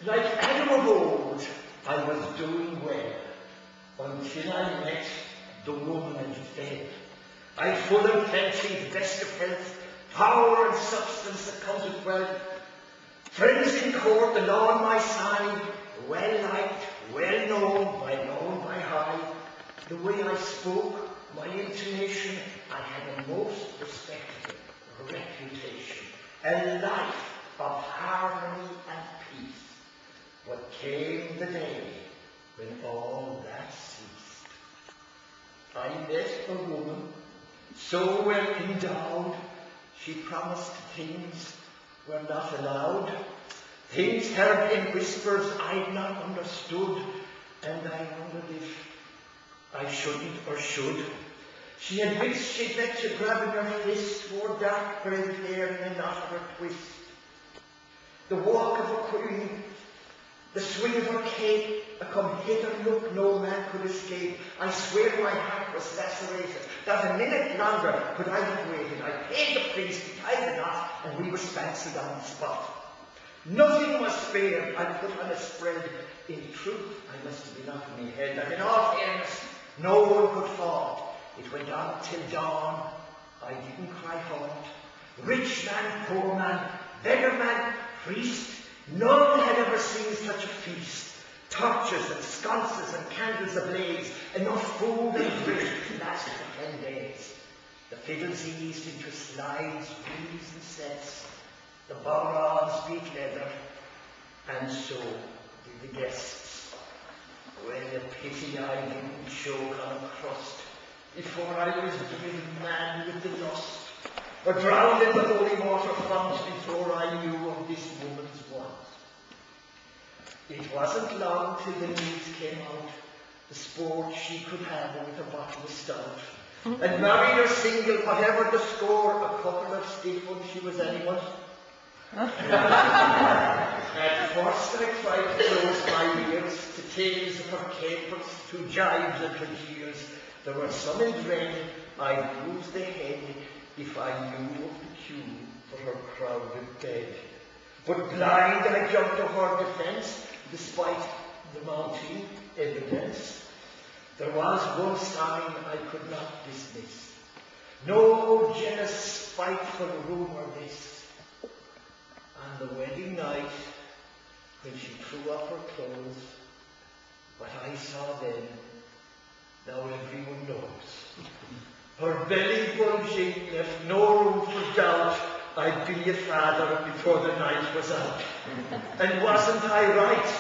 Like Adam of old, I was doing well, until I met the woman in bed. I full and plenty, best of health, power and substance that comes with wealth. Friends in court, the law on my side, well liked, well known by high. The way I spoke, my intonation, I had a most respectable reputation, a life of harmony and peace. But came the day when all that ceased. I met a woman so well endowed, she promised things were not allowed, things heard in whispers I'd not understood, and I wondered if I shouldn't or should. She had wits she'd let you grab in her fist, wore dark red hair in a knot of her twist. The walk of a queen, the swing of her cape, a come hither look no man could escape. I swear my heart was lacerated. Not a minute longer could I have waited. I paid the priest, he tied the knot, and we were spancelled on the spot. Nothing was spared. I put on a spread. In truth, I must have been off in my head, that in all fairness, no one could fault. It went on till dawn. I didn't cry halt. Rich man, poor man, beggar man, priest, none had ever seen such a feast. Torches and sconces and candles ablaze, enough food and drink to last for 10 days. The fiddles eased into slides, reels and sets. The bowrods beat leather, and so did the guests. Well, a pity I didn't choke on a crust before I was driven mad with the lust, or drowned in the holy water font before I knew of this woman's want. It wasn't long till the news came out, the sport she could have with a bottle of stout, and married or single, whatever the score, a couple of stiff ones she was anyone. At first I tried to close my ears to tales of her capers, to jibes and her jeers. There were some in dread I'd lose the head if I knew of the queue for her crowded bed. But blind I jumped to her defence, despite the mounting evidence. There was one sign I could not dismiss. No jealous, spiteful rumour this. On the wedding night, when she threw up her clothes, what I saw then, now everyone knows. Her belly bulging left no room for doubt I'd be a father before the night was out. And wasn't I right?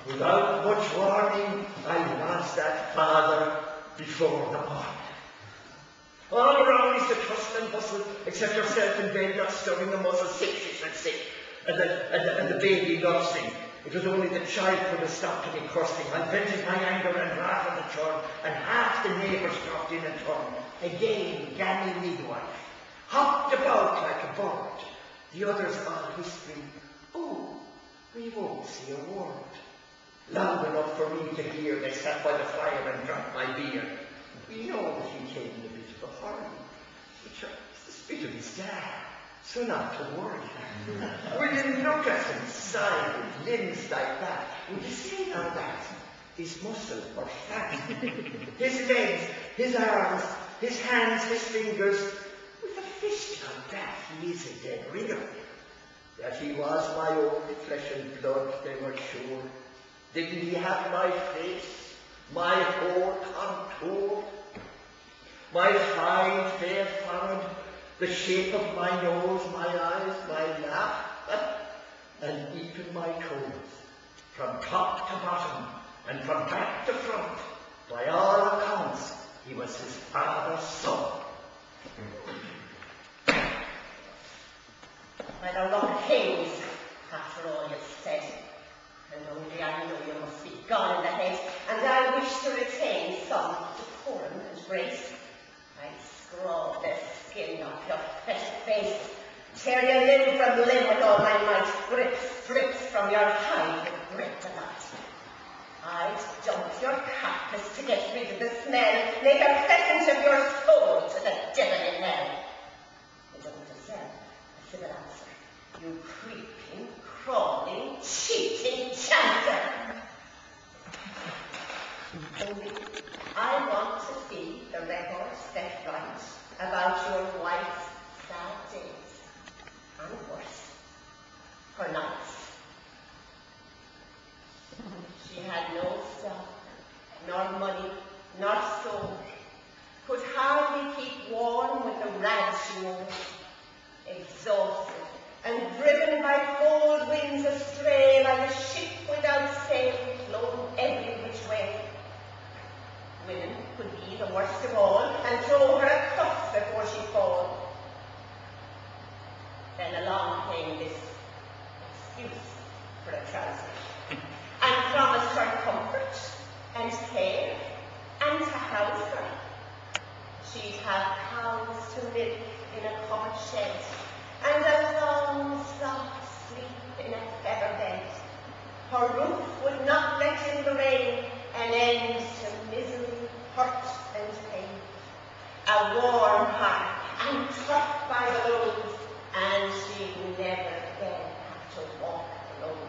Without much warning, I was that father before the morning. All around is the tussle and bustle, except yourself in bed not stirring the muscle, sick, and the baby nursing. It was only the child could have stopped me cursing. I vented my anger and wrath on the churn, and half the neighbours dropped in and turned. Again, gammy midwife hopped about like a bird, the others all whispering, "Oh, we won't say a word." Loud enough for me to hear, they sat by the fire and drank my beer. We know that he came in a bit of a hurry, which is the spit of his dad, so not to worry. Will you look at him, sigh with limbs like that? Will you see now that? His muscle or fat? His legs, his arms, his hands, his fingers, with a fist like that, he is a dead ringer. That he was my own flesh and blood, they were sure. Didn't he have my face, my whole contour, my fine fair forehead, the shape of my nose, my eyes, my laugh, and even my toes, from top to bottom, and from back to front, by all accounts, he was his father's son. Well, a lot of things, after all you've said, and only I know you must be gone in the head, and I wish to retain some decorum and grace. I'd scrawl the skin off your fetid face, tear you limb from limb with all my might, rip strips from your hide with great delight. I'd dump your carcass to get rid of the smell, make a present of your soul to the devil in hell. You don't deserve a civil answer, you creeping, crawling, cheating for nights. She had no stock, nor money, nor store, could hardly keep warm with the rags she wore, exhausted and driven by cold winds astray like a ship without sail, blown every which way. Women could be the worst of all and throw her a cuff before she fall. Then along came this excuse for a trouser, and promised her comfort and care, and to house her. She'd have cows to live in a covered shed, and a long, soft sleep in a feather bed. Her roof would not let in the rain, an end to misery, hurt, and pain. A warm heart, and taught by the road, and she'd never again have to walk alone.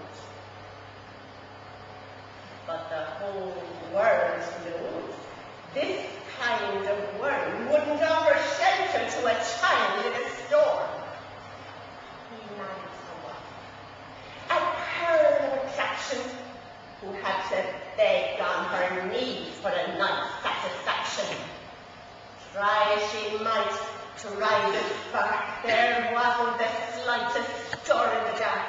But the whole world knows this kind of worm wouldn't offer shelter to a child in a storm. He married someone, a pearl of attraction, who had to beg on her knees for a night's satisfaction. Try as she might to rise a spark, there wasn't the slightest stir in the dark.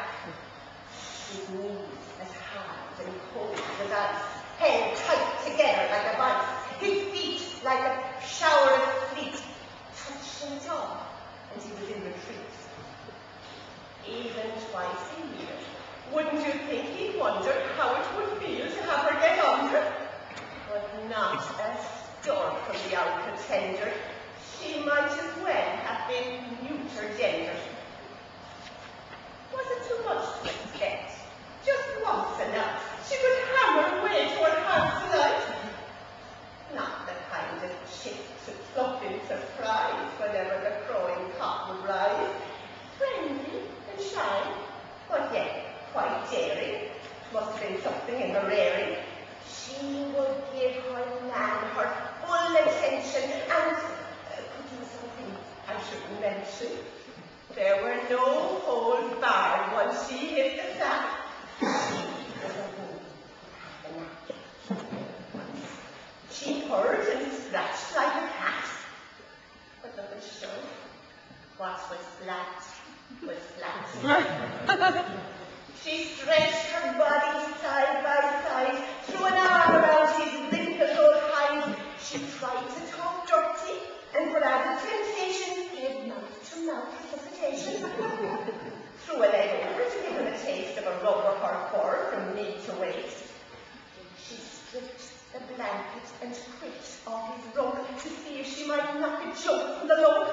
His knees as hard and cold as ice, held tight together like a vice, his feet like a shower of sleet, touched him at all, and he was in retreat. Even twice a year, wouldn't you think he'd wonder how it would feel to have her get under? But not a stork from the old contender. She might as well have been neuter gendered. Was it too much to expect? Just once a night, she would hammer away to her heart's delight. Not the kind of chick to pluck in surprise whenever the crowing cock would rise. Friendly and shy, but yet quite daring. Must have been something in her rearing. She would give her man her full attention and could do something I shouldn't mention. There were no holds barred once she hit the sack. She purred and scratched like a cat, but nothing showed. What was flat was flat. She stretched her body side by side, threw an arm around his wrinkled old hide. She tried to talk dirty, and for added temptation, gave mouth-to-mouth resuscitation. Threw a leg over to give him a taste of a rub of her fur from knee to waist. She stripped the blanket and quit off his rug to see if she might knock a jump from the lug.